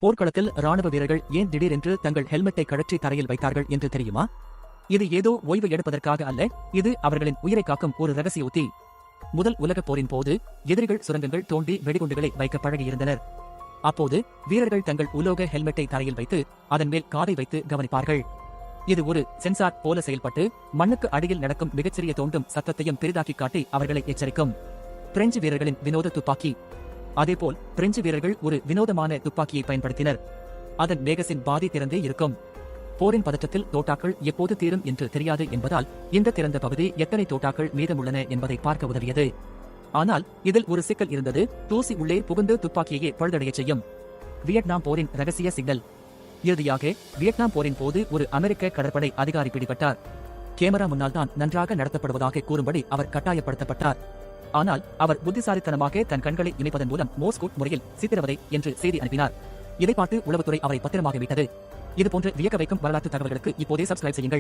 போர்க்களத்தில் ராணுவ வீரர்கள் ஏன் திடீரென்று தங்கள் ஹெல்மெட்டை கழற்றி தரையில் வைத்தார்கள் என்று தெரியுமா? இது ஏதோ ஓய்வு எடுப்பதற்காக அல்ல, இது அவர்களின் உயிரை காக்கும் ஒரு ரகசிய உத்தி. முதல் உலகப் போரின் போது எதிரிகள் சுரங்கங்கள் தோண்டி வெடிகுண்டுகளை வைக்க பழகியிருந்தனர். அப்போது வீரர்கள் தங்கள் உலோக ஹெல்மெட்டை தரையில் வைத்து அதன் மேல் காதை வைத்து கவனிப்பார்கள். இது ஒரு சென்சார் போல செயல்பட்டு மண்ணுக்கு அடியில் நடக்கும் மிகச்சிறிய தோண்டும் சத்தத்தையும் பெரிதாக்கி காட்டி அவர்களை எச்சரிக்கும். பிரெஞ்சு வீரர்களின் வினோத துப்பாக்கி. அதேபோல் பிரெஞ்சு வீரர்கள் ஒரு வினோதமான துப்பாக்கியை பயன்படுத்தினர். அதன் மேகசின் பாதி திறந்தே இருக்கும். போரின் பதற்றத்தில் தோட்டாக்கள் எப்போது தீரும் என்று தெரியாது என்பதால் இந்த திறந்த பகுதி எத்தனை தோட்டாக்கள் மீதமுள்ளன என்பதை பார்க்க உதவியது. ஆனால் இதில் ஒரு சிக்கல் இருந்தது. தூசி உள்ளே புகுந்து துப்பாக்கியையே பழுதடைய செய்யும். வியட்நாம் போரின் ரகசிய சிக்னல். இறுதியாக வியட்நாம் போரின் போது ஒரு அமெரிக்க கடற்படை அதிகாரி பிடிபட்டார். கேமரா முன்னால் தான் நன்றாக நடத்தப்படுவதாக கூறும்படி அவர் கட்டாயப்படுத்தப்பட்டார். ஆனால் அவர் புத்திசாலித்தனமாக தன் கண்களை இணைப்பதன் மூலம் மோஸ்கூட் முறையில் சித்திரவதை என்று செய்தி அனுப்பினார். இதை பார்த்து உளவுத்துறை அவரை பத்திரமாக மீட்டது. இதுபோன்ற வியக்க வைக்கும் வரலாற்று தகவல்களுக்கு இப்போதே சப்ஸ்கிரைப் செய்யுங்கள்.